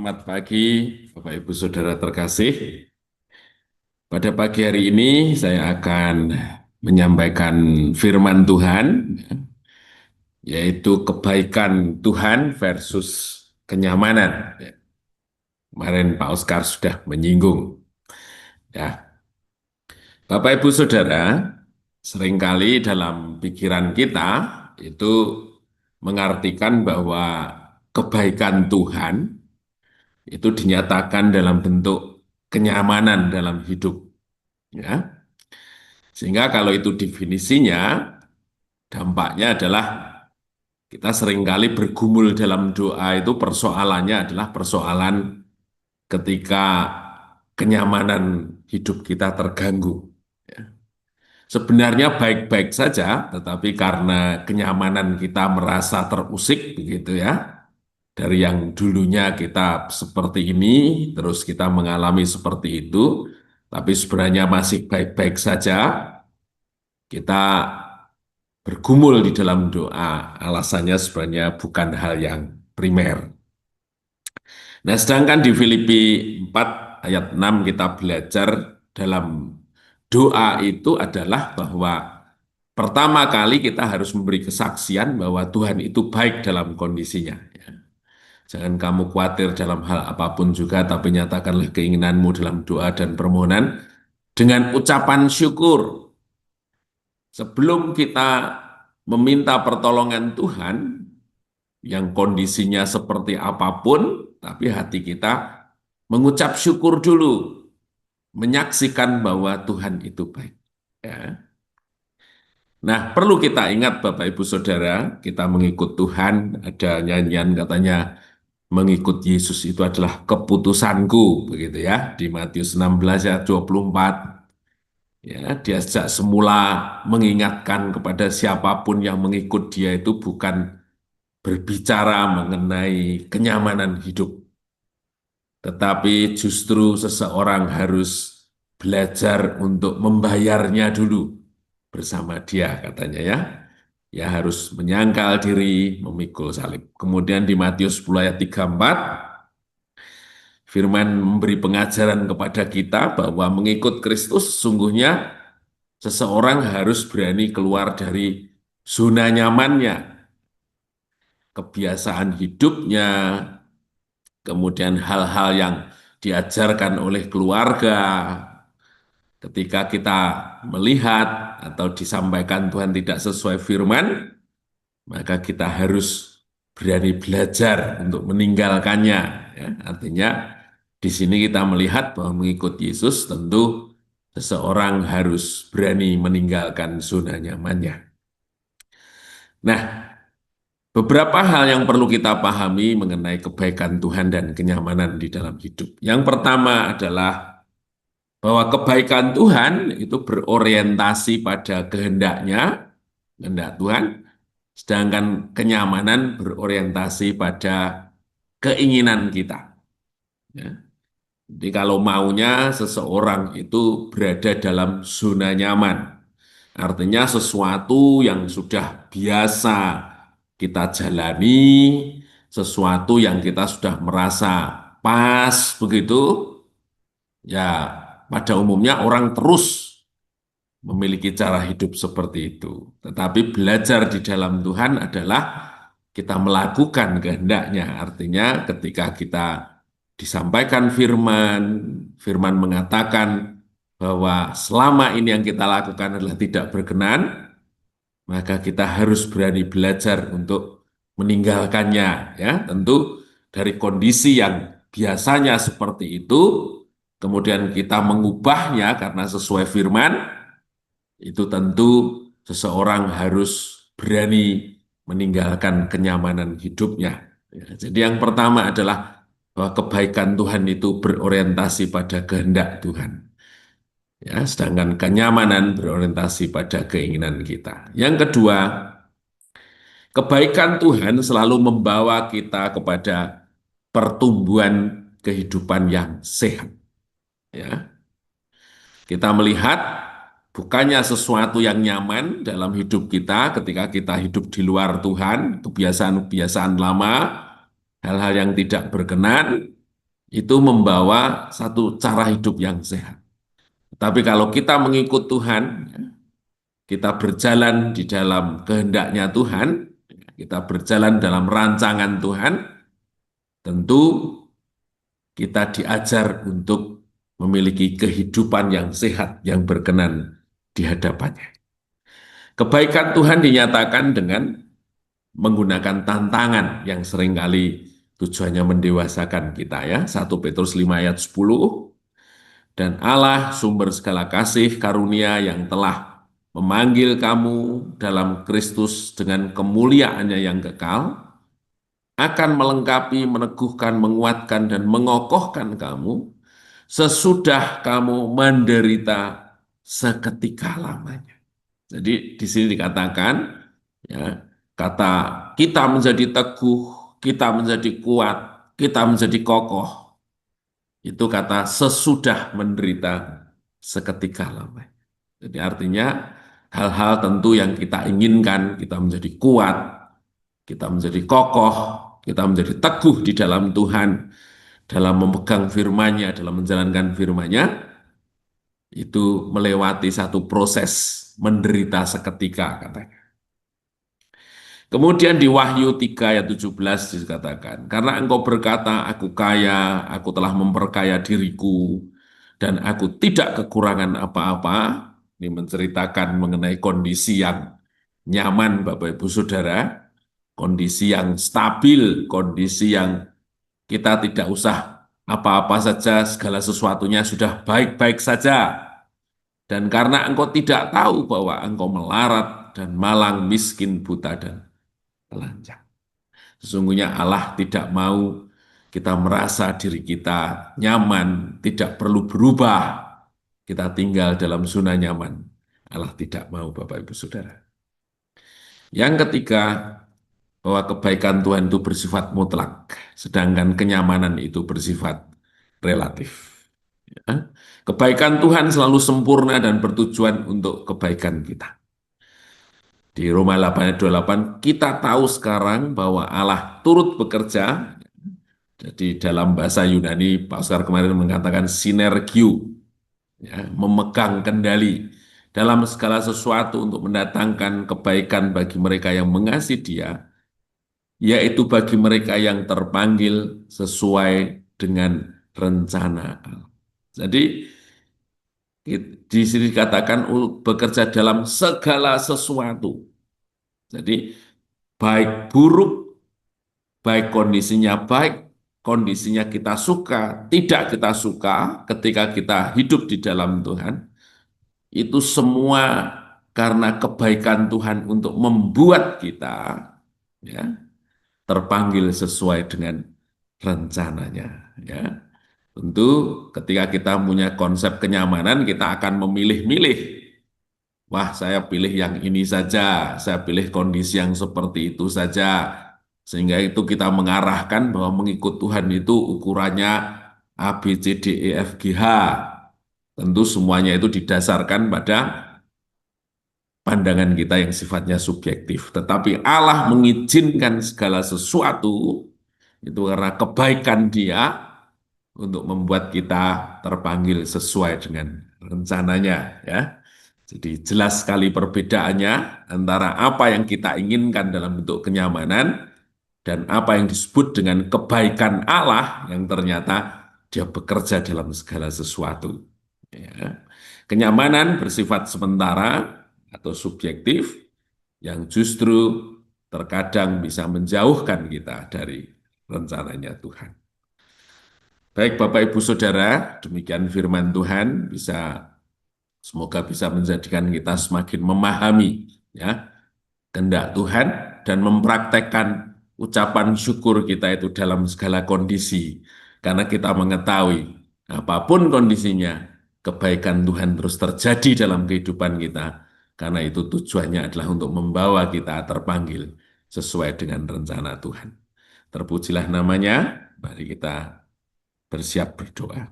Selamat pagi, Bapak Ibu Saudara terkasih. Pada pagi hari ini saya akan menyampaikan firman Tuhan, yaitu kebaikan Tuhan versus kenyamanan. Kemarin Pak Oskar sudah menyinggung. Ya, Bapak Ibu Saudara, seringkali dalam pikiran kita itu mengartikan bahwa kebaikan Tuhan itu dinyatakan dalam bentuk kenyamanan dalam hidup. Ya. Sehingga kalau itu definisinya, dampaknya adalah kita seringkali bergumul dalam doa itu persoalannya adalah persoalan ketika kenyamanan hidup kita terganggu. Ya. Sebenarnya baik-baik saja, tetapi karena kenyamanan kita merasa terusik begitu ya, dari yang dulunya kita seperti ini, terus kita mengalami seperti itu, tapi sebenarnya masih baik-baik saja, kita bergumul di dalam doa, alasannya sebenarnya bukan hal yang primer. Nah, sedangkan di Filipi 4 ayat 6 kita belajar dalam doa itu adalah bahwa pertama kali kita harus memberi kesaksian bahwa Tuhan itu baik dalam kondisinya. Ya. Jangan kamu khawatir dalam hal apapun juga, tapi nyatakanlah keinginanmu dalam doa dan permohonan dengan ucapan syukur. Sebelum kita meminta pertolongan Tuhan, yang kondisinya seperti apapun, tapi hati kita mengucap syukur dulu, menyaksikan bahwa Tuhan itu baik. Ya. Nah, perlu kita ingat Bapak Ibu Saudara, kita mengikut Tuhan, ada nyanyian katanya, mengikut Yesus itu adalah keputusanku, begitu ya, di Matius 16 ayat 24. Ya, dia sejak semula mengingatkan kepada siapapun yang mengikut dia itu bukan berbicara mengenai kenyamanan hidup, tetapi justru seseorang harus belajar untuk membayarnya dulu bersama dia, katanya ya. Ya harus menyangkal diri, memikul salib. Kemudian di Matius 10 ayat 34, Firman memberi pengajaran kepada kita bahwa mengikut Kristus sesungguhnya seseorang harus berani keluar dari zona nyamannya, kebiasaan hidupnya, kemudian hal-hal yang diajarkan oleh keluarga. Ketika kita melihat atau disampaikan Tuhan tidak sesuai firman, maka kita harus berani belajar untuk meninggalkannya. Ya, artinya di sini kita melihat bahwa mengikut Yesus tentu seseorang harus berani meninggalkan zona nyamannya. Nah, beberapa hal yang perlu kita pahami mengenai kebaikan Tuhan dan kenyamanan di dalam hidup. Yang pertama adalah bahwa kebaikan Tuhan itu berorientasi pada kehendaknya, kehendak Tuhan, sedangkan kenyamanan berorientasi pada keinginan kita. Ya. Jadi kalau maunya seseorang itu berada dalam zona nyaman, artinya sesuatu yang sudah biasa kita jalani, sesuatu yang kita sudah merasa pas begitu, ya pada umumnya orang terus memiliki cara hidup seperti itu. Tetapi belajar di dalam Tuhan adalah kita melakukan kehendaknya. Artinya ketika kita disampaikan firman, firman mengatakan bahwa selama ini yang kita lakukan adalah tidak berkenan, maka kita harus berani belajar untuk meninggalkannya. Ya, tentu dari kondisi yang biasanya seperti itu, kemudian kita mengubahnya karena sesuai firman, itu tentu seseorang harus berani meninggalkan kenyamanan hidupnya. Ya, jadi yang pertama adalah bahwa kebaikan Tuhan itu berorientasi pada kehendak Tuhan. Ya, sedangkan kenyamanan berorientasi pada keinginan kita. Yang kedua, kebaikan Tuhan selalu membawa kita kepada pertumbuhan kehidupan yang sehat. Ya, kita melihat bukannya sesuatu yang nyaman dalam hidup kita ketika kita hidup di luar Tuhan, kebiasaan-kebiasaan lama, hal-hal yang tidak berkenan, itu membawa satu cara hidup yang sehat. Tapi kalau kita mengikut Tuhan, kita berjalan di dalam kehendaknya Tuhan, kita berjalan dalam rancangan Tuhan, tentu kita diajar untuk memiliki kehidupan yang sehat, yang berkenan di hadapannya. Kebaikan Tuhan dinyatakan dengan menggunakan tantangan yang seringkali tujuannya mendewasakan kita ya. 1 Petrus 5 ayat 10, dan Allah sumber segala kasih karunia yang telah memanggil kamu dalam Kristus dengan kemuliaannya yang kekal, akan melengkapi, meneguhkan, menguatkan, dan mengokohkan kamu sesudah kamu menderita seketika lamanya. Jadi di sini dikatakan, ya, kata kita menjadi teguh, kita menjadi kuat, kita menjadi kokoh, itu kata sesudah menderita seketika lamanya. Jadi artinya hal-hal tentu yang kita inginkan, kita menjadi kuat, kita menjadi kokoh, kita menjadi teguh di dalam Tuhan, dalam memegang firman-Nya, dalam menjalankan firman-Nya, itu melewati satu proses menderita seketika katanya. Kemudian di Wahyu 3 ayat 17 dikatakan, karena engkau berkata, aku kaya, aku telah memperkaya diriku, dan aku tidak kekurangan apa-apa. Ini menceritakan mengenai kondisi yang nyaman, Bapak Ibu Saudara, kondisi yang stabil, kondisi yang kita tidak usah apa-apa saja, segala sesuatunya sudah baik-baik saja. Dan karena engkau tidak tahu bahwa engkau melarat dan malang, miskin, buta, dan telanjang. Sesungguhnya Allah tidak mau kita merasa diri kita nyaman, tidak perlu berubah. Kita tinggal dalam zona nyaman. Allah tidak mau, Bapak Ibu Saudara. Yang ketiga, bahwa kebaikan Tuhan itu bersifat mutlak, sedangkan kenyamanan itu bersifat relatif. Ya. Kebaikan Tuhan selalu sempurna dan bertujuan untuk kebaikan kita. Di Roma 8 ayat 28, kita tahu sekarang bahwa Allah turut bekerja. Jadi dalam bahasa Yunani, Pak Oscar kemarin mengatakan sinergiu, ya, memegang kendali dalam segala sesuatu untuk mendatangkan kebaikan bagi mereka yang mengasihi Dia, yaitu bagi mereka yang terpanggil sesuai dengan rencana Allah. Jadi di sini dikatakan bekerja dalam segala sesuatu. Jadi baik buruk, baik kondisinya baik, kondisinya kita suka, tidak kita suka, ketika kita hidup di dalam Tuhan, itu semua karena kebaikan Tuhan untuk membuat kita, ya, terpanggil sesuai dengan rencananya. Ya. Tentu ketika kita punya konsep kenyamanan, kita akan memilih-milih. Wah, saya pilih yang ini saja, saya pilih kondisi yang seperti itu saja. Sehingga itu kita mengarahkan bahwa mengikut Tuhan itu ukurannya A, B, C, D, E, F, G, H. Tentu semuanya itu didasarkan pada pandangan kita yang sifatnya subjektif. Tetapi Allah mengizinkan segala sesuatu itu karena kebaikan Dia untuk membuat kita terpanggil sesuai dengan rencananya, ya. Jadi jelas sekali perbedaannya antara apa yang kita inginkan dalam bentuk kenyamanan dan apa yang disebut dengan kebaikan Allah yang ternyata Dia bekerja dalam segala sesuatu. Ya. Kenyamanan bersifat sementara atau subjektif yang justru terkadang bisa menjauhkan kita dari rencananya Tuhan. Baik Bapak Ibu Saudara, demikian firman Tuhan, semoga bisa menjadikan kita semakin memahami, ya, kehendak Tuhan dan mempraktekkan ucapan syukur kita itu dalam segala kondisi. Karena kita mengetahui apapun kondisinya, kebaikan Tuhan terus terjadi dalam kehidupan kita. Karena itu tujuannya adalah untuk membawa kita terpanggil sesuai dengan rencana Tuhan. Terpujilah namanya, mari kita bersiap berdoa.